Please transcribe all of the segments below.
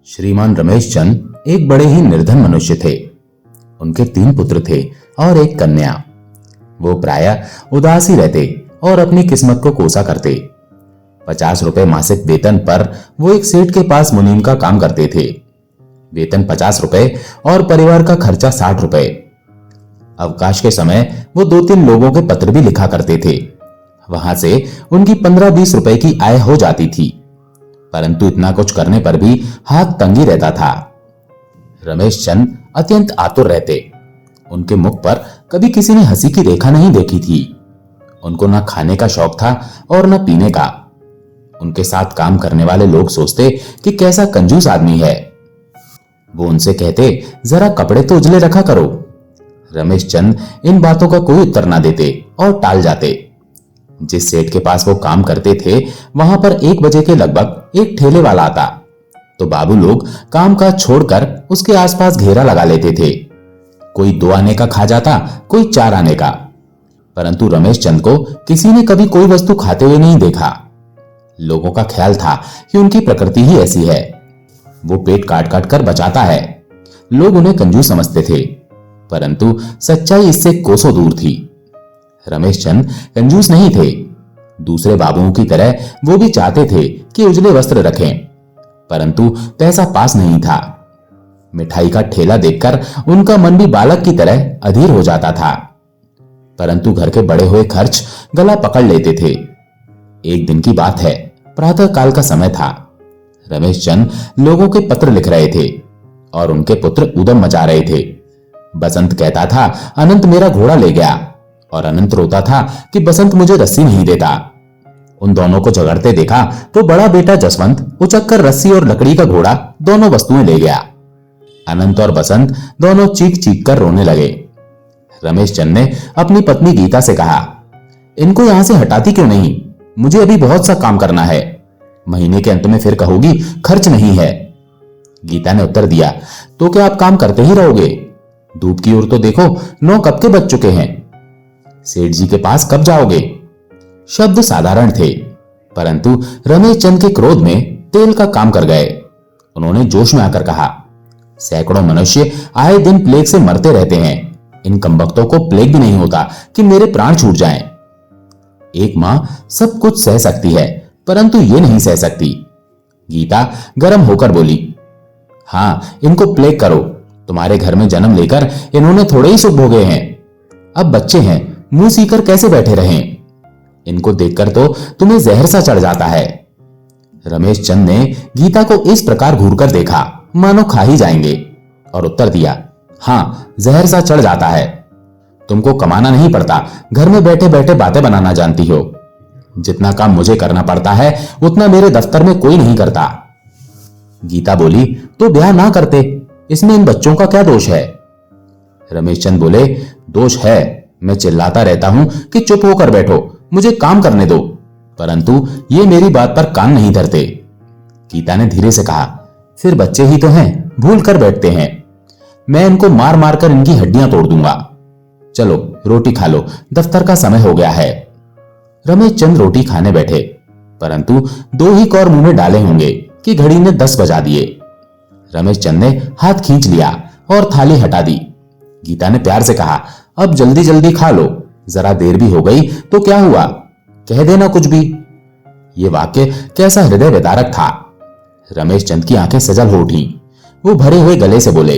श्रीमान रमेश चंद एक बड़े ही निर्धन मनुष्य थे। उनके 3 पुत्र थे और एक कन्या। वो प्रायः उदास ही रहते और अपनी किस्मत को कोसा करते। 50 रुपए मासिक वेतन पर वो एक सेठ के पास मुनीम का काम करते थे। वेतन 50 रुपए और परिवार का खर्चा 60 रुपए। अवकाश के समय वो 2-3 लोगों के पत्र भी लिखा करते थे। वहां से उनकी 15-20 रुपए की आय हो जाती थी, परंतु इतना कुछ करने पर भी हाथ तंगी रहता था। रमेश चंद अत्यंत आतुर रहते। उनके मुख पर कभी किसी ने हंसी की रेखा नहीं देखी थी। उनको ना खाने का शौक था और न पीने का। उनके साथ काम करने वाले लोग सोचते कि कैसा कंजूस आदमी है। वो उनसे कहते, जरा कपड़े तो उजले रखा करो। रमेश चंद इन बातों का कोई उत्तर ना देते और टाल जाते। जिस सेठ के पास वो काम करते थे, वहां पर 1 बजे के लगभग एक ठेले वाला आता, तो बाबू लोग काम काज छोड़कर उसके आसपास घेरा लगा लेते थे। कोई 2 आने का खा जाता, कोई 4 आने का, परंतु रमेश चंद को किसी ने कभी कोई वस्तु खाते हुए नहीं देखा। लोगों का ख्याल था कि उनकी प्रकृति ही ऐसी है, वो पेट काट काट कर बचाता है। लोग उन्हें कंजूस समझते थे, परंतु सच्चाई इससे कोसों दूर थी। रमेश चंद कंजूस नहीं थे। दूसरे बाबुओं की तरह वो भी चाहते थे कि उजले वस्त्र रखें, परंतु पैसा पास नहीं था। मिठाई का ठेला देखकर उनका मन भी बालक की तरह अधीर हो जाता था, परंतु घर के बड़े हुए खर्च गला पकड़ लेते थे। एक दिन की बात है, प्रातः काल का समय था। रमेश चंद लोगों के पत्र लिख रहे थे और उनके पुत्र उद्यम मचा रहे थे। बसंत कहता था, अनंत मेरा घोड़ा ले गया, और अनंत रोता था कि बसंत मुझे रस्सी नहीं देता। उन दोनों को झगड़ते देखा तो बड़ा बेटा जसवंत उचककर रस्सी और लकड़ी का घोड़ा दोनों वस्तुएं ले गया। अनंत और बसंत दोनों चीख चीख कर रोने लगे। रमेश चंद ने अपनी पत्नी गीता से कहा, इनको यहां से हटाती क्यों नहीं? मुझे अभी बहुत सा काम करना है। महीने के अंत में फिर कहोगी खर्च नहीं है। गीता ने उत्तर दिया, तो क्या आप काम करते ही रहोगे? धूप की ओर तो देखो, 9 कब के बज चुके हैं। सेठ जी के पास कब जाओगे? शब्द साधारण थे, परंतु रमेश चंद के क्रोध में तेल का काम कर गए। उन्होंने जोश में आकर कहा, सैकड़ों मनुष्य आए दिन प्लेग से मरते रहते हैं। इन कमबख्तों को प्लेग भी नहीं होता कि मेरे प्राण छूट जाएं। एक मां सब कुछ सह सकती है, परंतु ये नहीं सह सकती। गीता गर्म होकर बोली, हां, इनको प्लेग करो। तुम्हारे घर में जन्म लेकर इन्होंने थोड़े ही सुख भोगे हैं। अब बच्चे हैं, मुंह सीकर कैसे बैठे रहें? इनको देखकर तो तुम्हें जहर सा चढ़ जाता है। रमेश चंद ने गीता को इस प्रकार घूरकर देखा मानो खा ही जाएंगे, और उत्तर दिया, हां, जहर सा चढ़ जाता है। तुमको कमाना नहीं पड़ता, घर में बैठे बैठे बातें बनाना जानती हो। जितना काम मुझे करना पड़ता है उतना मेरे दफ्तर में कोई नहीं करता। गीता बोली, तो ब्याह ना करते, इसमें इन बच्चों का क्या दोष है? रमेश चंद बोले, दोष है। मैं चिल्लाता रहता हूं कि चुप होकर बैठो, मुझे काम करने दो, परंतु ये मेरी बात पर कान नहीं धरते। गीता ने धीरे से कहा, फिर बच्चे ही तो हैं, भूल कर बैठते हैं। मैं इनको मार मार कर इनकी हड्डियां तोड़ दूंगा। चलो रोटी खा लो, दफ्तर का समय हो गया है। रमेश चंद रोटी खाने बैठे, परंतु 2 ही कौर मुंह में डाले होंगे कि घड़ी ने 10 बजा दिए। रमेश चंद ने हाथ खींच लिया और थाली हटा दी। गीता ने प्यार से कहा, अब जल्दी जल्दी खा लो, जरा देर भी हो गई तो क्या हुआ, कह देना कुछ भी। ये वाक्य कैसा हृदय विदारक था। रमेश चंद की आंखें सजल हो उठी। वो भरे हुए गले से बोले,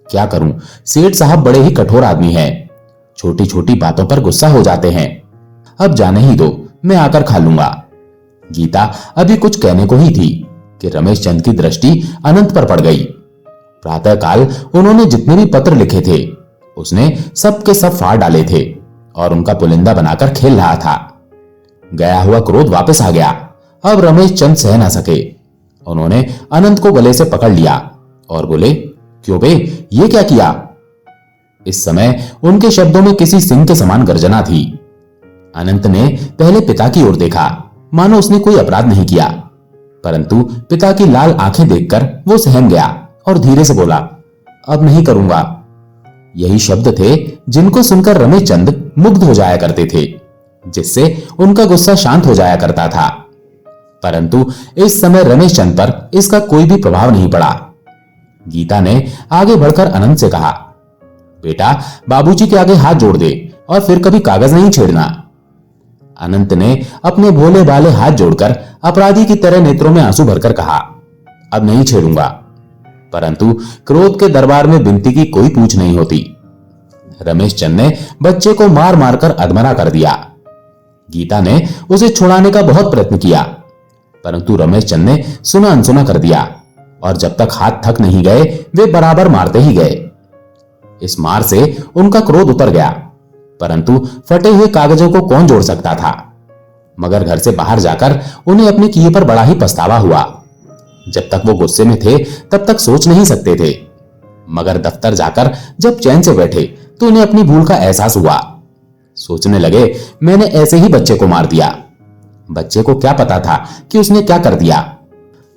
क्या करूं, सेठ साहब बड़े ही कठोर आदमी हैं, छोटी छोटी बातों पर गुस्सा हो जाते हैं। अब जाने ही दो, मैं आकर खा लूंगा। गीता अभी कुछ कहने को ही थी कि रमेश चंद की दृष्टि अनंत पर पड़ गई। प्रातःकाल उन्होंने जितने भी पत्र लिखे थे उसने सब के सब फाड़ डाले थे और उनका पुलिंदा बनाकर खेल रहा था। गया हुआ क्रोध वापस आ गया। अब रमेश चंद सह ना सके। उन्होंने अनंत को गले से पकड़ लिया और बोले, क्यों बे, ये क्या किया? इस समय उनके शब्दों में किसी सिंह के समान गर्जना थी। अनंत ने पहले पिता की ओर देखा, मानो उसने कोई अपराध नहीं किया, परंतु पिता की लाल आंखें देखकर वो सहम गया और धीरे से बोला, अब नहीं करूंगा। यही शब्द थे जिनको सुनकर रमेश चंद मुग्ध हो जाया करते थे, जिससे उनका गुस्सा शांत हो जाया करता था। परंतु इस समय रमेश चंद पर इसका कोई भी प्रभाव नहीं पड़ा। गीता ने आगे बढ़कर अनंत से कहा, बेटा बाबूजी के आगे हाथ जोड़ दे और फिर कभी कागज नहीं छेड़ना। अनंत ने अपने भोले भाले हाथ जोड़कर अपराधी की तरह नेत्रों में आंसू भरकर कहा, अब नहीं छेड़ूंगा। परंतु क्रोध के दरबार में विनती की कोई पूछ नहीं होती। रमेश चंद ने बच्चे को मार मारकर अधमरा कर दिया। गीता ने उसे छुड़ाने का बहुत प्रयत्न किया, परंतु रमेश चंद ने सुना अनसुना कर दिया और जब तक हाथ थक नहीं गए वे बराबर मारते ही गए। इस मार से उनका क्रोध उतर गया, परंतु फटे हुए कागजों को कौन जोड़ सकता था। मगर घर से बाहर जाकर उन्हें अपने किए पर बड़ा ही पछतावा हुआ। जब तक वो गुस्से में थे तब तक सोच नहीं सकते थे, मगर दफ्तर जाकर जब चैन से बैठे तो उन्हें अपनी भूल का एहसास हुआ। सोचने लगे, मैंने ऐसे ही बच्चे को मार दिया। बच्चे को क्या पता था कि उसने क्या कर दिया।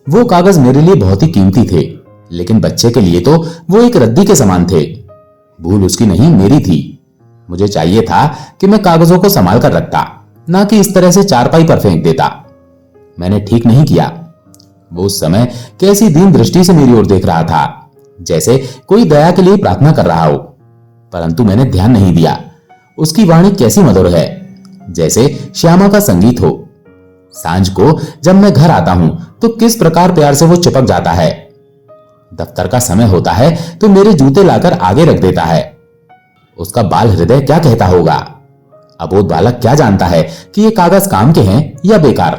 वो कागज मेरे लिए बहुत ही कीमती थे, लेकिन बच्चे के लिए तो वो एक रद्दी के समान थे। भूल उसकी नहीं, मेरी थी। मुझे चाहिए था कि मैं कागजों को संभाल कर रखता, ना कि इस तरह से चारपाई पर फेंक देता। मैंने ठीक नहीं किया। वो उस समय कैसी दीन दृष्टि से मेरी ओर देख रहा था, जैसे कोई दया के लिए प्रार्थना कर रहा हो, परंतु मैंने ध्यान नहीं दिया। उसकी वाणी कैसी मधुर है, जैसे श्यामा का संगीत हो। सांझ को जब मैं घर आता हूं तो किस प्रकार प्यार से वो चिपक जाता है। दफ्तर का समय होता है तो मेरे जूते लाकर आगे रख देता है। उसका बाल हृदय क्या कहता होगा। अबोध बालक क्या जानता है कि ये कागज काम के हैं या बेकार।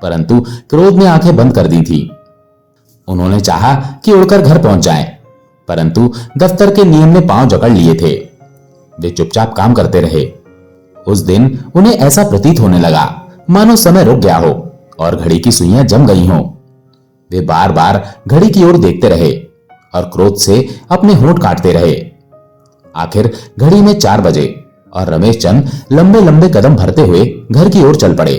परंतु क्रोध ने आंखें बंद कर दी थी। उन्होंने चाहा कि उड़कर घर पहुंच जाएं, परंतु दफ्तर के नियम ने पांव जकड़ लिए थे। वे चुपचाप काम करते रहे। उस दिन उन्हें ऐसा प्रतीत होने लगा मानो समय रुक गया हो और घड़ी की सुइयां जम गई हों। वे बार बार घड़ी की ओर देखते रहे और क्रोध से अपने होंठ काटते रहे। आखिर घड़ी में 4 बजे और रमेश चंद लंबे लंबे कदम भरते हुए घर की ओर चल पड़े।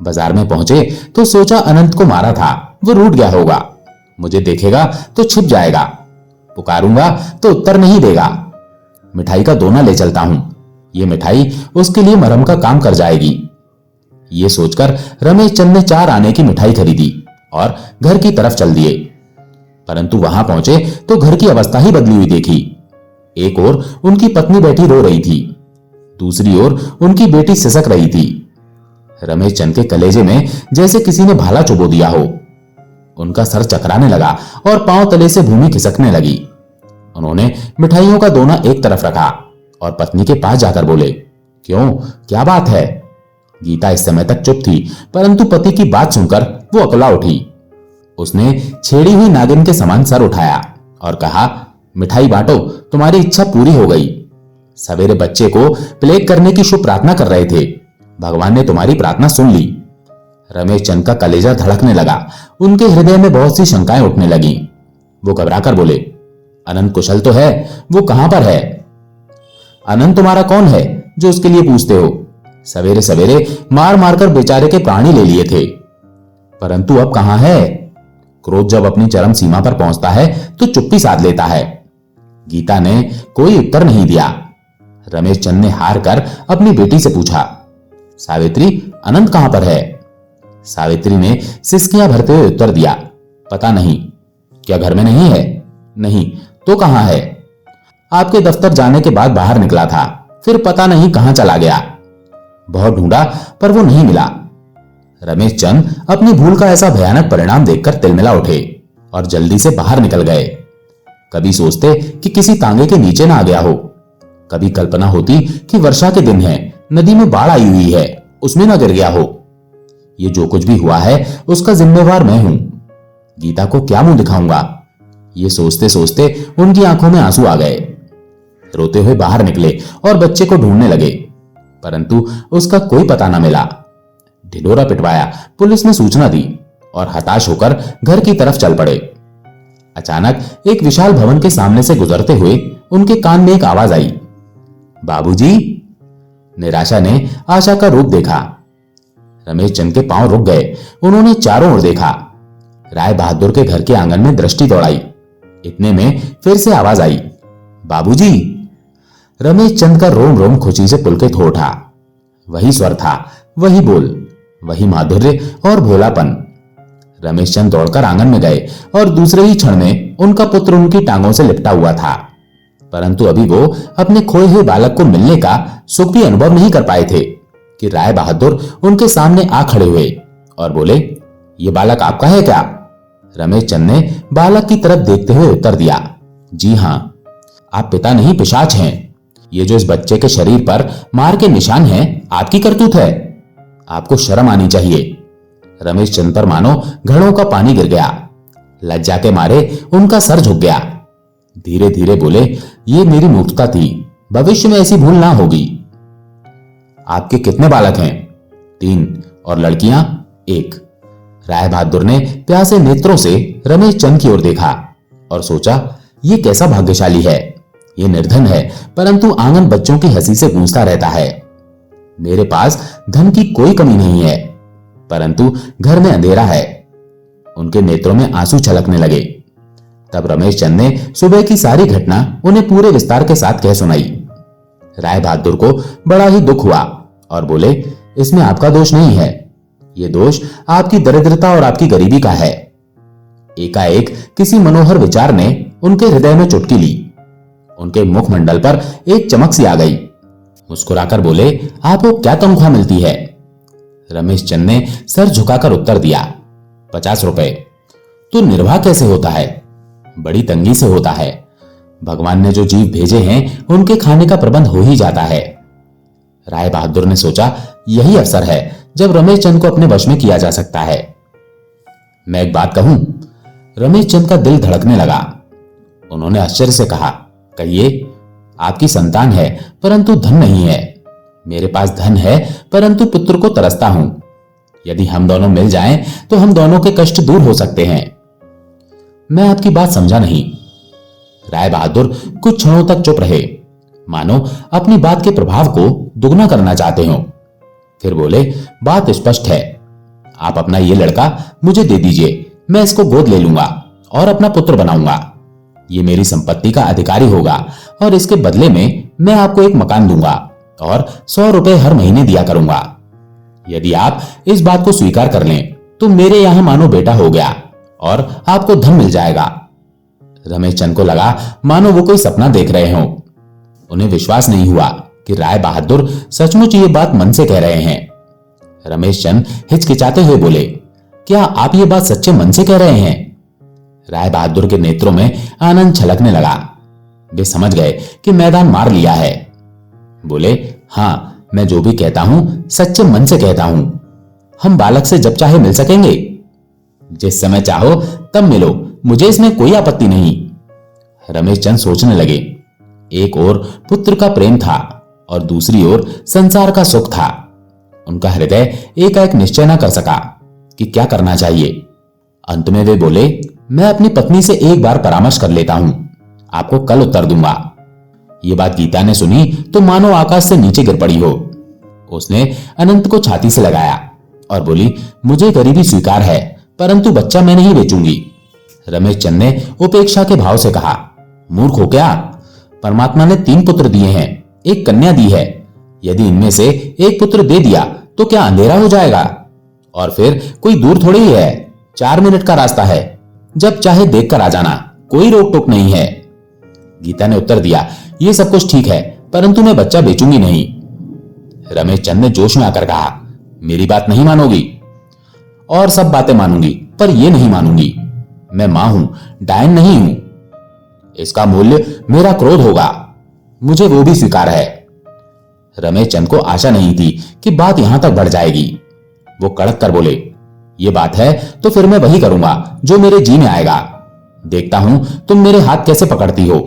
बाजार में पहुंचे तो सोचा अनंत को मारा था, वो रूठ गया होगा। मुझे देखेगा तो छिप जाएगा, पुकारूंगा तो उत्तर नहीं देगा। मिठाई का दोना ले चलता हूं, ये मिठाई उसके लिए मरहम का काम कर जाएगी। ये सोचकर रमेश चंद ने 4 आने की मिठाई खरीदी और घर की तरफ चल दिए। परंतु वहां पहुंचे तो घर की अवस्था ही बदली हुई देखी। एक ओर उनकी पत्नी बैठी रो रही थी, दूसरी ओर उनकी बेटी सिसक रही थी। रमेश चंद के कलेजे में जैसे किसी ने भाला चुबो दिया हो। उनका सर चकराने लगा और पांव तले से भूमि खिसकने लगी। उन्होंने मिठाइयों का दोना एक तरफ रखा और पत्नी के पास जाकर बोले, क्यों, क्या बात है। गीता इस समय तक चुप थी, परंतु पति की बात सुनकर वो अकला उठी। उसने छेड़ी हुई नागिन के समान सर उठाया और कहा, मिठाई बांटो, तुम्हारी इच्छा पूरी हो गई। सवेरे बच्चे को प्लेग करने की शुभ प्रार्थना कर रहे थे, भगवान ने तुम्हारी प्रार्थना सुन ली। रमेश चंद का कलेजा धड़कने लगा। उनके हृदय में बहुत सी शंकाएं उठने लगी। वो घबराकर बोले, अनंत कुशल तो है, वो कहां पर है। अनंत तुम्हारा कौन है जो उसके लिए पूछते हो। सवेरे सवेरे मार मारकर बेचारे के प्राणी ले लिए थे, परंतु अब कहां है। क्रोध जब अपनी चरम सीमा पर पहुंचता है तो चुप्पी साध लेता है। गीता ने कोई उत्तर नहीं दिया। रमेश चंद ने हार कर अपनी बेटी से पूछा, सावित्री, अनंत कहां पर है। सावित्री ने सिसकियां भरते हुए उत्तर दिया, पता नहीं। क्या घर में नहीं है। नहीं तो कहां है। आपके दफ्तर जाने के बाद बाहर निकला था, फिर पता नहीं कहां चला गया। बहुत ढूंढा पर वो नहीं मिला। रमेश चंद अपनी भूल का ऐसा भयानक परिणाम देखकर तिलमिला उठे और जल्दी से बाहर निकल गए। कभी सोचते कि किसी तांगे के नीचे ना आ गया हो, कभी कल्पना होती कि वर्षा के दिन है, नदी में बाढ़ आई हुई है, उसमें ना गिर गया हो। ये जो कुछ भी हुआ है उसका जिम्मेवार मैं हूं। गीता को क्या मुंह दिखाऊंगा। ये सोचते सोचते उनकी आंखों में आंसू आ गए। रोते हुए बाहर निकले और बच्चे को ढूंढने लगे, परंतु उसका कोई पता न मिला। ढिढोरा पिटवाया, पुलिस ने सूचना दी और हताश होकर घर की तरफ चल पड़े। अचानक एक विशाल भवन के सामने से गुजरते हुए उनके कान में एक आवाज आई, बाबूजी। निराशा ने आशा का रूप देखा। रमेश चंद के पांव रुक गए। उन्होंने चारों ओर देखा। राय बहादुर के घर के आंगन में दृष्टि दौड़ाई। इतने में फिर से आवाज आई, बाबूजी। रमेश चंद का रोम रोम खुशी से पुलकित हो उठा। वही स्वर था, वही बोल, वही माधुर्य और भोलापन। रमेश चंद दौड़कर आंगन में गए और दूसरे ही क्षण में उनका पुत्र उनकी टांगों से लिपटा हुआ था। परंतु अभी वो अपने खोए हुए बालक को मिलने का सुख भी अनुभव नहीं कर पाए थे कि राय बहादुर उनके सामने आ खड़े हुए और बोले, ये बालक आपका है क्या? रमेश चंद ने बालक की तरफ देखते हुए उत्तर दिया, जी हां। आप पिता नहीं पिशाच हैं। ये जो इस बच्चे के शरीर पर मार के निशान हैं, आपकी करतूत है। आपको शर्म आनी चाहिए। रमेश चंद पर मानो घड़ों का पानी गिर गया। लज्जा के मारे उनका सर झुक गया। धीरे धीरे बोले, ये मेरी मूर्खता थी, भविष्य में ऐसी भूल ना होगी। आपके कितने बालक हैं? 3 और लड़कियां 1। राय बहादुर ने प्यासे नेत्रों से रमेश चंद की ओर देखा और सोचा, ये कैसा भाग्यशाली है। ये निर्धन है परंतु आंगन बच्चों की हंसी से गूंजता रहता है। मेरे पास धन की कोई कमी नहीं है परंतु घर में अंधेरा है। उनके नेत्रों में आंसू छलकने लगे। तब रमेश चंद ने सुबह की सारी घटना उन्हें पूरे विस्तार के साथ कह सुनाई। राय बहादुर को बड़ा ही दुख हुआ और बोले, इसमें आपका दोष नहीं है। ये दोष आपकी दरिद्रता और आपकी गरीबी का है। एकाएक किसी मनोहर विचार ने उनके हृदय में चुटकी ली। उनके मुखमंडल पर एक चमक सी आ गई। मुस्कुराकर बोले, आपको क्या तनख्वाह मिलती है? रमेश चंद ने सर झुकाकर उत्तर दिया, 50 रुपए। तो निर्वाह कैसे होता है? बड़ी तंगी से होता है। भगवान ने जो जीव भेजे हैं उनके खाने का प्रबंध हो ही जाता है। राय बहादुर ने सोचा, यही अवसर है जब रमेश चंद को अपने वश में किया जा सकता है। मैं एक बात कहूं? रमेश चंद का दिल धड़कने लगा। उन्होंने आश्चर्य से कहा, कहिए। आपकी संतान है परंतु धन नहीं है। मेरे पास धन है परंतु पुत्र को तरसता हूं। यदि हम दोनों मिल जाएं तो हम दोनों के कष्ट दूर हो सकते हैं। मैं आपकी बात समझा नहीं। राय बहादुर कुछ क्षणों तक चुप रहे, मानो अपनी बात के प्रभाव को दुगना करना चाहते हो। फिर बोले, बात स्पष्ट है। आप अपना ये लड़का मुझे दे दीजिए, मैं इसको गोद ले लूंगा और अपना पुत्र बनाऊंगा। ये मेरी संपत्ति का अधिकारी होगा और इसके बदले में मैं आपको एक मकान दूंगा और 100 रुपए हर महीने दिया करूंगा। यदि आप इस बात को स्वीकार कर लें तो मेरे यहां मानो बेटा हो गया और आपको धन मिल जाएगा। रमेश चंद को लगा मानो वो कोई सपना देख रहे हों। उन्हें विश्वास नहीं हुआ कि राय बहादुर सचमुच ये बात मन से कह रहे हैं। रमेश चंद हिचकिचाते हुए बोले, क्या आप ये बात सच्चे मन से कह रहे हैं? राय बहादुर के नेत्रों में आनंद छलकने लगा। वे समझ गए कि मैदान मार लिया है। बोले, हां, मैं जो भी कहता हूं सच्चे मन से कहता हूं। हम बालक से जब चाहे मिल सकेंगे। जिस समय चाहो तब मिलो, मुझे इसमें कोई आपत्ति नहीं। रमेश चंद सोचने लगे। एक ओर पुत्र का प्रेम था और दूसरी ओर संसार का सुख था। उनका हृदय एकाएक निश्चय न कर सका कि क्या करना चाहिए। अंत में वे बोले, मैं अपनी पत्नी से एक बार परामर्श कर लेता हूं, आपको कल उत्तर दूंगा। ये बात गीता ने सुनी तो मानो आकाश से नीचे गिर पड़ी हो। उसने अनंत को छाती से लगाया और बोली, मुझे गरीबी स्वीकार है परंतु बच्चा मैं नहीं बेचूंगी। रमेश चंद ने उपेक्षा के भाव से कहा, मूर्ख हो क्या? परमात्मा ने 3 पुत्र दिए हैं, एक कन्या दी है। यदि इनमें से एक पुत्र दे दिया तो क्या अंधेरा हो जाएगा? और फिर कोई दूर थोड़ी ही है, 4 मिनट का रास्ता है। जब चाहे देख कर आ जाना, कोई रोक टोक नहीं है। गीता ने उत्तर दिया, ये सब कुछ ठीक है परंतु मैं बच्चा बेचूंगी नहीं। रमेश चंद ने जोश में आकर कहा, मेरी बात नहीं मानोगी? और सब बातें मानूंगी पर ये नहीं मानूंगी। मैं मां हूं, डायन नहीं हूं। इसका मूल्य मेरा क्रोध होगा, मुझे वो भी स्वीकार है। रमेश चंद को आशा नहीं थी कि बात यहां तक बढ़ जाएगी। वो कड़क कर बोले, ये बात है तो फिर मैं वही करूंगा जो मेरे जी में आएगा। देखता हूं तुम मेरे हाथ कैसे पकड़ती हो।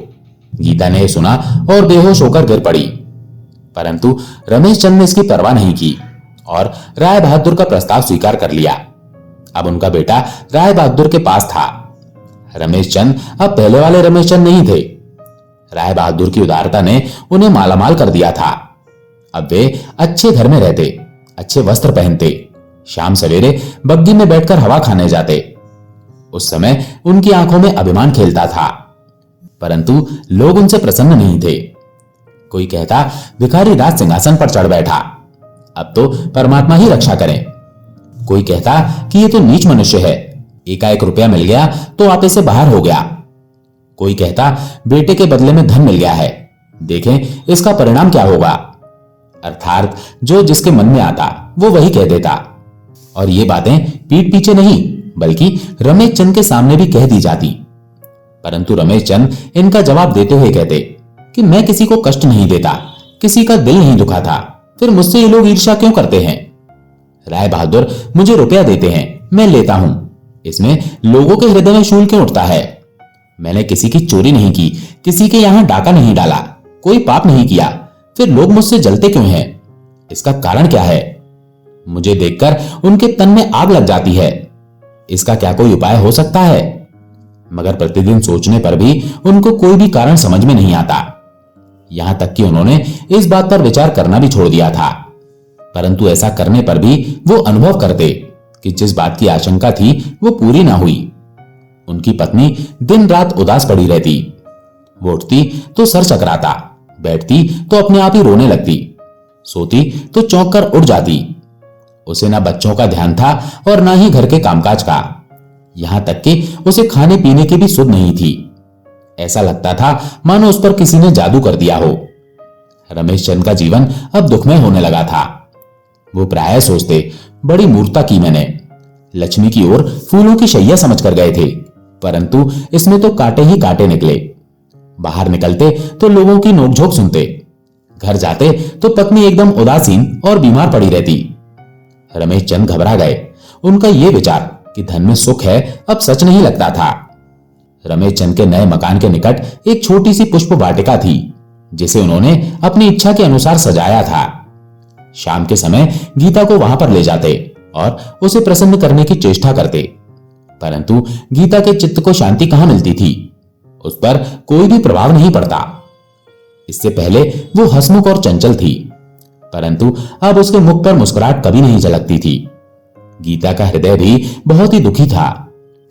गीता ने सुना और बेहोश होकर गिर पड़ी। परंतु रमेश चंद ने इसकी परवाह नहीं की और राय बहादुर का प्रस्ताव स्वीकार कर लिया। अब उनका बेटा राय बहादुर के पास था। रमेश चंद अब पहले वाले रमेश चंद नहीं थे। राय बहादुर की उदारता ने उन्हें मालामाल कर दिया था। अब वे अच्छे घर में रहते, अच्छे वस्त्र पहनते, शाम सवेरे बग्गी में बैठकर हवा खाने जाते। उस समय उनकी आंखों में अभिमान खेलता था, परंतु लोग उनसे प्रसन्न नहीं थे। कोई कहता, भिखारी राज सिंहासन पर चढ़ बैठा, अब तो परमात्मा ही रक्षा करें। कोई कहता कि ये तो नीच मनुष्य है, एकाएक रुपया मिल गया तो आपे से बाहर हो गया। कोई कहता बेटे के बदले में धन मिल गया है, देखें इसका परिणाम क्या होगा। अर्थात जो जिसके मन में आता वो वही कह देता, और ये बातें पीठ पीछे नहीं बल्कि रमेश चंद के सामने भी कह दी जाती। परंतु रमेश चंद इनका जवाब देते हुए कहते कि मैं किसी को कष्ट नहीं देता, किसी का दिल नहीं दुखाता, फिर मुझसे ये लोग ईर्ष्या क्यों करते हैं। राय बहादुर मुझे रुपया देते हैं, मैं लेता हूं, इसमें लोगों के हृदय में शूल क्यों उठता है। मैंने किसी की चोरी नहीं की, किसी के यहां डाका नहीं डाला, कोई पाप नहीं किया, फिर लोग मुझसे जलते क्यों हैं, इसका कारण क्या है। मुझे देखकर उनके तन में आग लग जाती है, इसका क्या कोई उपाय हो सकता है। मगर प्रतिदिन सोचने पर भी उनको कोई भी कारण समझ में नहीं आता। यहां तक कि उन्होंने इस बात पर विचार करना भी छोड़ दिया था। परंतु ऐसा करने पर भी वो अनुभव करते कि जिस बात की आशंका थी वो पूरी ना हुई। उनकी पत्नी दिन रात उदास पड़ी रहती। वो उठती तो सर चकराता, बैठती तो अपने आप ही रोने लगती, सोती तो चौंक कर उठ जाती। उसे ना बच्चों का ध्यान था और ना ही घर के कामकाज का, यहां तक कि उसे खाने पीने की भी सुध नहीं थी। ऐसा लगता था मानो उस पर किसी ने जादू कर दिया हो। रमेश चंद का जीवन अब दुखमय होने लगा था। वो प्रायः सोचते बड़ी मूर्खता की मैंने, लक्ष्मी की ओर फूलों की शैया समझकर गए थे, परंतु इसमें तो कांटे ही कांटे निकले। बाहर निकलते तो लोगों की नोकझोंक सुनते, घर जाते तो पत्नी एकदम उदासीन और बीमार पड़ी रहती। रमेश चंद घबरा गए। उनका यह विचार कि धन में सुख है अब सच नहीं लगता था। रमेश चंद के नए मकान के निकट एक छोटी सी पुष्प वाटिका थी, जिसे उन्होंने अपनी इच्छा के अनुसार सजाया था। शाम के समय गीता को वहां पर ले जाते और उसे प्रसन्न करने की चेष्टा करते, परंतु गीता के चित्त को शांति कहां मिलती थी, उस पर कोई भी प्रभाव नहीं पड़ता। इससे पहले वो हंसमुख और चंचल थी, परंतु अब उसके मुख पर मुस्कुराहट कभी नहीं झलकती थी। गीता का हृदय भी बहुत ही दुखी था,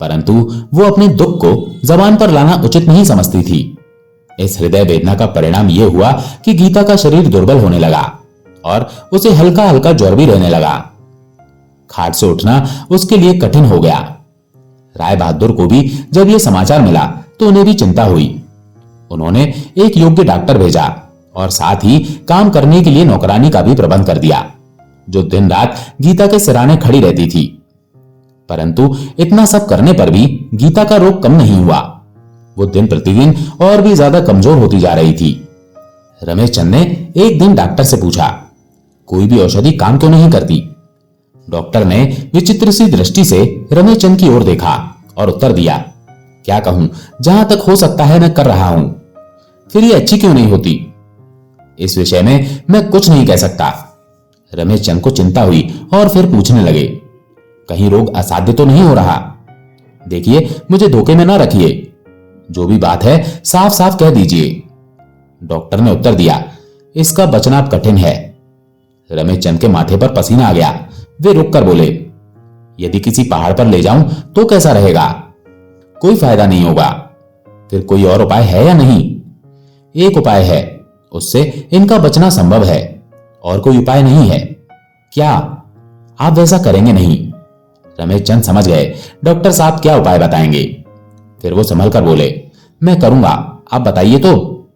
परंतु वो अपने दुख को जबान पर लाना उचित नहीं समझती थी। इस हृदय वेदना का परिणाम यह हुआ कि गीता का शरीर दुर्बल होने लगा और उसे हल्का हल्का ज्वर भी रहने लगा। खाट से उठना उसके लिए कठिन हो गया। राय बहादुर को भी जब यह समाचार मिला तो उन्हें भी चिंता हुई। उन्होंने एक योग्य डॉक्टर भेजा और साथ ही काम करने के लिए नौकरानी का भी प्रबंध कर दिया, जो दिन रात गीता के सिराने खड़ी रहती थी। परंतु इतना सब करने पर भी गीता का रोग कम नहीं हुआ। वो दिन प्रतिदिन और भी ज्यादा कमजोर होती जा रही थी। रमेश चंद ने एक दिन डॉक्टर से पूछा, कोई भी औषधि काम क्यों नहीं करती। डॉक्टर ने विचित्र सी दृष्टि से रमेश चंद की ओर देखा और उत्तर दिया, क्या कहूं, जहां तक हो सकता है मैं कर रहा हूं, फिर ये अच्छी क्यों नहीं होती। इस विषय में मैं कुछ नहीं कह सकता। रमेश चंद को चिंता हुई और फिर पूछने लगे, कहीं रोग असाध्य तो नहीं हो रहा। देखिए, मुझे धोखे में ना रखिए, जो भी बात है साफ साफ कह दीजिए। डॉक्टर ने उत्तर दिया, इसका बचना अब कठिन है। रमेश चंद के माथे पर पसीना आ गया। वे रुक कर बोले, यदि किसी पहाड़ पर ले जाऊं तो कैसा रहेगा। कोई फायदा नहीं होगा। फिर कोई और उपाय है या नहीं। एक उपाय है, उससे इनका बचना संभव है, और कोई उपाय नहीं है। क्या आप वैसा करेंगे नहीं। रमेश चंद समझ गए डॉक्टर साहब क्या उपाय बताएंगे। फिर वो संभल कर बोले, मैं करूंगा, आप बताइए तो।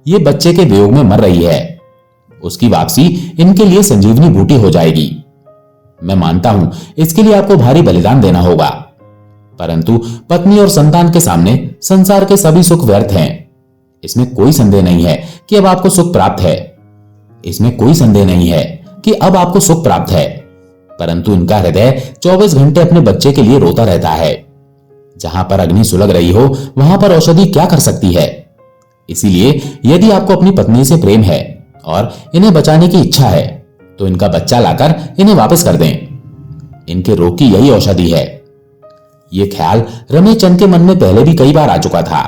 ये बच्चे के वियोग में मर रही है, उसकी वापसी इनके लिए संजीवनी बूटी हो जाएगी। मैं मानता हूं इसके लिए आपको भारी बलिदान देना होगा, परंतु पत्नी और संतान के सामने संसार के सभी सुख व्यर्थ हैं। इसमें कोई संदेह नहीं है कि अब आपको सुख प्राप्त है। इसमें कोई संदेह नहीं है कि अब आपको सुख प्राप्त है, परंतु इनका हृदय 24 घंटे अपने बच्चे के लिए रोता रहता है। जहां पर अग्नि सुलग रही हो वहां पर औषधि क्या कर सकती है। इसीलिए यदि आपको अपनी पत्नी से प्रेम है और इन्हें बचाने की इच्छा है तो इनका बच्चा लाकर इन्हें वापस कर दें। इनके रोग की यही औषधि है। यह ख्याल रमेश चंद के मन में पहले भी कई बार आ चुका था,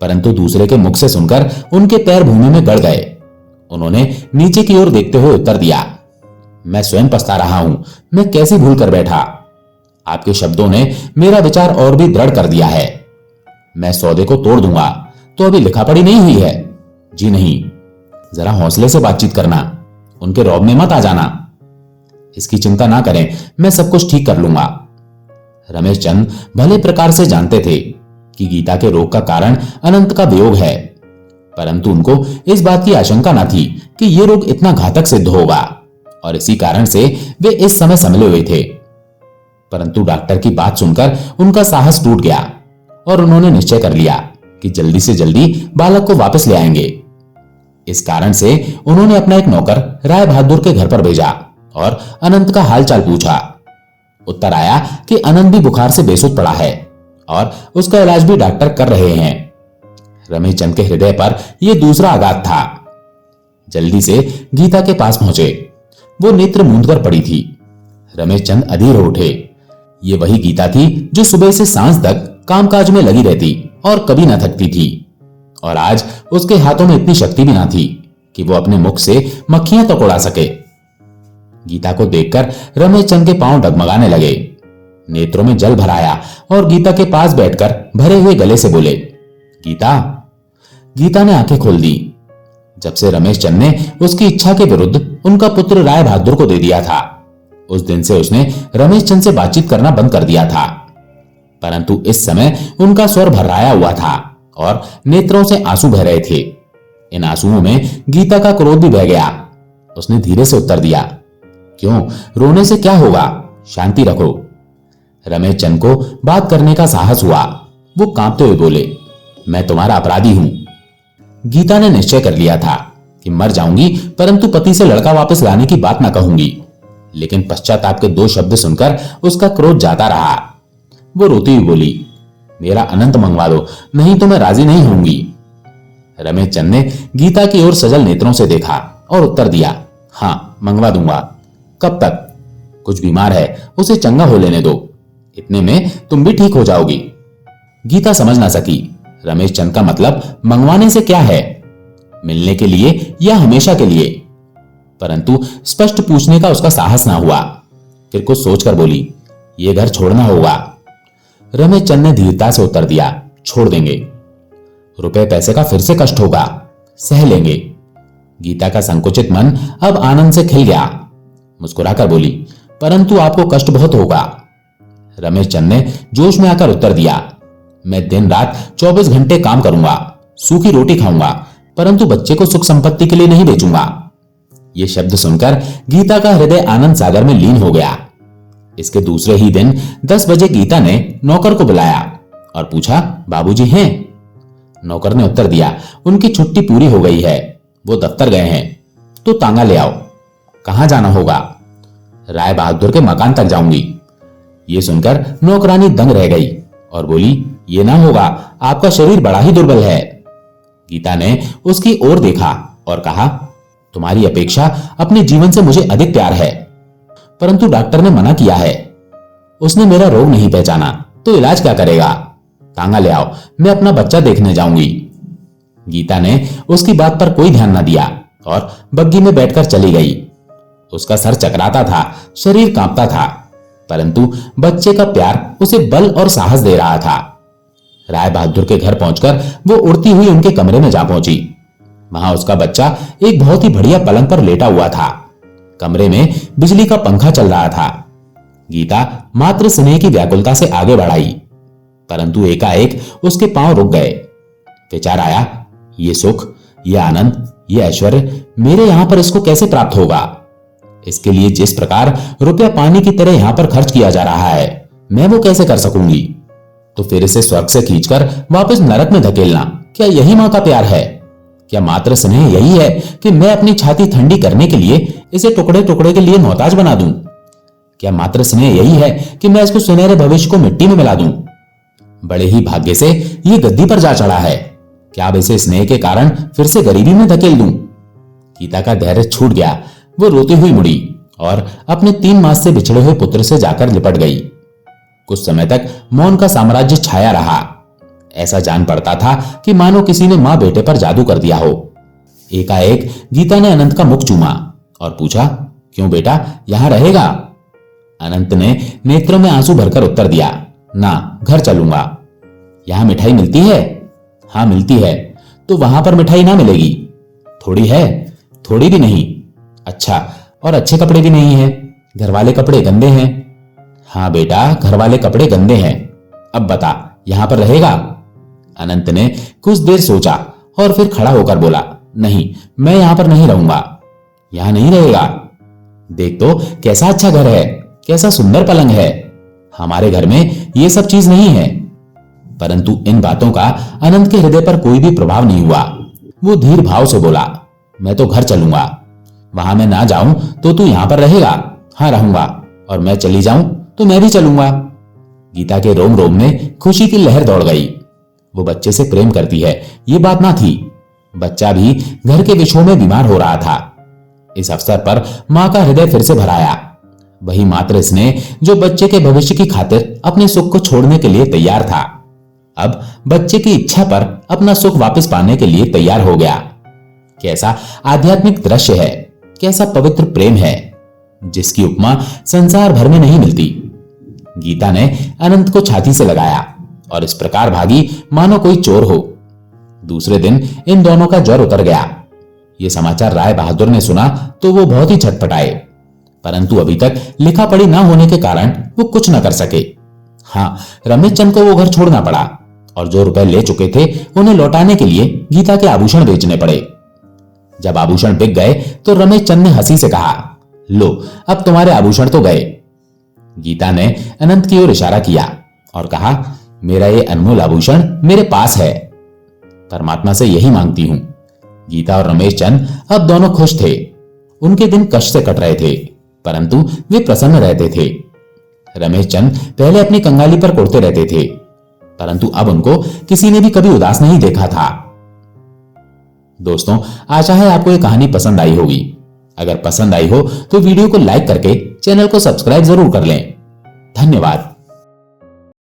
परंतु दूसरे के मुख से सुनकर उनके पैर भूमि में गड़ गए। उन्होंने नीचे की ओर देखते हुए उत्तर दिया, मैं स्वयं पछता रहा हूं, मैं कैसी भूल कर बैठा। आपके शब्दों ने मेरा विचार और भी दृढ़ कर दिया है। मैं सौदे को तोड़ दूंगा तो अभी लिखा पढ़ी नहीं हुई है। जी नहीं, जरा हौसले से बातचीत करना, उनके रौब में मत आ जाना। इसकी चिंता ना करें, मैं सब कुछ ठीक कर लूंगा। रमेश चंद भले प्रकार से जानते थे कि गीता के रोग का कारण अनंत का वियोग है, परंतु उनको इस बात की आशंका न थी कि यह रोग इतना घातक सिद्ध होगा, और इसी कारण से वे इस समय संभले हुए थे। परंतु डॉक्टर की बात सुनकर उनका साहस टूट गया और उन्होंने निश्चय कर लिया कि जल्दी से जल्दी बालक को वापस ले आएंगे। इस कारण से उन्होंने अपना एक नौकर राय बहादुर के घर पर भेजा और अनंत का हालचाल पूछा। उत्तर आया कि अनंत भी बुखार से बेसुध पड़ा है और उसका इलाज भी डॉक्टर कर रहे हैं। रमेश चंद के हृदय पर यह दूसरा आघात था। जल्दी से गीता के पास पहुंचे। वो नेत्र मूंदकर पड़ी थी। रमेश चंद अधीर हो उठे। ये वही गीता थी जो सुबह से सांझ तक कामकाज में लगी रहती और कभी न थकती थी, और आज उसके हाथों में इतनी शक्ति भी ना थी कि वो अपने मुख से मक्खियां तक उड़ा सके। गीता को देखकर रमेश चंद के पांव डगमगाने लगे। नेत्रों में जल भर आया और गीता के पास बैठकर भरे हुए गले से बोले, गीता। गीता ने आंखें खोल दी। जब से रमेश चंद ने उसकी इच्छा के विरुद्ध उनका पुत्र राय बहादुर को दे दिया था, उस दिन से उसने रमेश चंद से बातचीत करना बंद कर दिया था। परंतु इस समय उनका स्वर भर्राया हुआ था और नेत्रों से आंसू बह रहे थे। इन आंसुओं में गीता का क्रोध भी बह गया। उसने धीरे से उत्तर दिया, क्यों, रोने से क्या होगा, शांति रखो। रमेश चंद को बात करने का साहस हुआ। वो कांपते हुए बोले, मैं तुम्हारा अपराधी हूं। गीता ने निश्चय कर लिया था कि मर जाऊंगी, परंतु पति से लड़का वापस लाने की बात ना कहूंगी। लेकिन पश्चाताप के दो शब्द सुनकर उसका क्रोध जाता रहा। वो रोती हुई बोली, मेरा अनंत मंगवा दो, नहीं तो मैं राजी नहीं होंगी। रमेश चंद ने गीता की ओर सजल नेत्रों से देखा और उत्तर दिया, हाँ मंगवा दूंगा। कब तक? कुछ बीमार है, उसे चंगा हो लेने दो, इतने में तुम भी ठीक हो जाओगी। गीता समझ ना सकी रमेश चंद का मतलब मंगवाने से क्या है, मिलने के लिए या हमेशा के लिए। परंतु स्पष्ट पूछने का उसका साहस ना हुआ। फिर कुछ सोचकर बोली, यह घर छोड़ना होगा। रमेश चंद ने धीरता से उत्तर दिया, छोड़ देंगे। रुपए पैसे का फिर से कष्ट होगा, सह लेंगे। गीता का संकुचित मन अब आनंद से खिल गया। मुस्कुराकर बोली, परंतु आपको कष्ट बहुत होगा। रमेश चंद ने जोश में आकर उत्तर दिया, मैं दिन रात 24 घंटे काम करूंगा, सूखी रोटी खाऊंगा, परंतु बच्चे को सुख संपत्ति के लिए नहीं बेचूंगा। ये शब्द सुनकर गीता का हृदय आनंद सागर में लीन हो गया। इसके दूसरे ही दिन 10 बजे गीता ने नौकर को बुलाया और पूछा, बाबूजी हैं? नौकर ने उत्तर दिया, उनकी छुट्टी पूरी हो गई है, वो दफ्तर गए हैं। तो तांगा ले आओ। कहां जाना होगा? राय बहादुर के मकान तक जाऊंगी। ये सुनकर नौकरानी दंग रह गई और बोली, ये ना होगा, आपका शरीर बड़ा ही दुर्बल है। गीता ने उसकी ओर देखा और कहा, तुम्हारी अपेक्षा अपने जीवन से मुझे अधिक प्यार है, परंतु डॉक्टर ने मना किया है। उसने मेरा रोग नहीं पहचाना तो इलाज क्या करेगा? तांगा ले आओ, मैं अपना बच्चा देखने जाऊंगी। गीता ने उसकी बात पर कोई ध्यान न दिया और बग्गी में बैठकर चली गई। उसका सर चकराता था, शरीर कांपता था, परंतु बच्चे का प्यार उसे बल और साहस दे रहा था। राय बहादुर के घर पहुंचकर वो उड़ती हुई उनके कमरे में जा पहुंची। वहां उसका बच्चा एक बहुत ही बढ़िया पलंग पर लेटा हुआ था। कमरे में बिजली का पंखा चल रहा था। गीता मात्र स्नेह की व्याकुलता से आगे बढ़ाई, परंतु एकाएक उसके पांव रुक गए। विचार आया, ये सुख, ये आनंद, ये ऐश्वर्य मेरे यहां पर इसको कैसे प्राप्त होगा? इसके लिए जिस प्रकार रुपया पानी की तरह यहां पर खर्च किया जा रहा है, मैं वो कैसे कर सकूंगी? तो फिर इसे स्वर्ग से खींचकर वापस नरक में धकेलना, क्या यही मां का प्यार है? क्या मात्र स्नेह यही है कि मैं अपनी छाती ठंडी करने के लिए इसे टुकड़े टुकड़े के लिए मोहताज बना दूं? क्या मात्र स्नेह यही है कि मैं इसको सुनहरे भविष्य को मिट्टी में मिला दूं? बड़े ही भाग्य से ये गद्दी पर जा चढ़ा है, क्या अब इसे स्नेह के कारण फिर से गरीबी में धकेल दूं? गीता का धैर्य छूट गया। वो रोती हुई मुड़ी और अपने 3 मास से बिछड़े हुए पुत्र से जाकर लिपट गई। कुछ समय तक मौन का साम्राज्य छाया रहा। ऐसा जान पड़ता था कि मानो किसी ने मां बेटे पर जादू कर दिया हो। एकाएक गीता ने अनंत का मुख चूमा और पूछा, क्यों बेटा, यहां रहेगा? अनंत ने नेत्रों में आंसू भरकर उत्तर दिया, ना, घर चलूंगा। यहां मिठाई मिलती है? हाँ मिलती है। तो वहां पर मिठाई ना मिलेगी? थोड़ी है, थोड़ी भी नहीं। अच्छा, और अच्छे कपड़े भी नहीं है? घर वाले कपड़े गंदे हैं। हाँ बेटा, घर वाले कपड़े गंदे हैं। अब बता, यहां पर रहेगा? अनंत ने कुछ देर सोचा और फिर खड़ा होकर बोला, नहीं, मैं यहां पर नहीं रहूंगा। यहां नहीं रहेगा? देख तो कैसा अच्छा घर है, कैसा सुंदर पलंग है। हमारे घर में ये सब चीज नहीं है। परंतु इन बातों का अनंत के हृदय पर कोई भी प्रभाव नहीं हुआ। वो धीर भाव से बोला, मैं तो घर चलूंगा। वहां मैं ना जाऊं तो तू यहां पर रहेगा? हाँ रहूंगा। और मैं चली जाऊं तो मैं भी चलूंगा। गीता के रोम रोम में खुशी की लहर दौड़ गई। वो बच्चे से प्रेम करती है, ये बात ना थी। बच्चा भी घर के विषयों में बीमार हो रहा था। इस अवसर पर मां का हृदय फिर से भर आया। वही मातृ स्नेह जो बच्चे के भविष्य की खातिर अपने सुख को छोड़ने के लिए तैयार था, अब बच्चे की इच्छा पर अपना सुख वापस पाने के लिए तैयार हो गया। कैसा आध्यात्मिक दृश्य है, कैसा पवित्र प्रेम है, जिसकी उपमा संसार भर में नहीं मिलती। गीता ने अनंत को छाती से लगाया और इस प्रकार भागी मानो कोई चोर हो। दूसरे दिन इन दोनों का ज्वर उतर गया। ये समाचार राय बहादुर ने सुना तो वो बहुत ही छटपटाए, परंतु अभी तक लिखा पढ़ी ना होने के कारण वो कुछ न कर सके। हाँ, रमेश चंद को वो घर छोड़ना पड़ा और जो रुपए ले चुके थे उन्हें लौटाने के लिए गीता के आभूषण बेचने पड़े। जब आभूषण बिक गए तो रमेश चंद ने हंसी से कहा, लो अब तुम्हारे आभूषण तो गए। गीता ने अनंत की ओर इशारा किया और कहा, मेरा ये अनमोल आभूषण मेरे पास है, परमात्मा से यही मांगती हूं। गीता और रमेश चंद अब दोनों खुश थे। उनके दिन कष्ट से कट रहे थे, परंतु वे प्रसन्न रहते थे। रमेश चंद पहले अपनी कंगाली पर कुड़ते रहते थे, परंतु अब उनको किसी ने भी कभी उदास नहीं देखा था। दोस्तों, आशा है आपको ये कहानी पसंद आई होगी। अगर पसंद आई हो तो वीडियो को लाइक करके चैनल को सब्सक्राइब जरूर कर लें। धन्यवाद।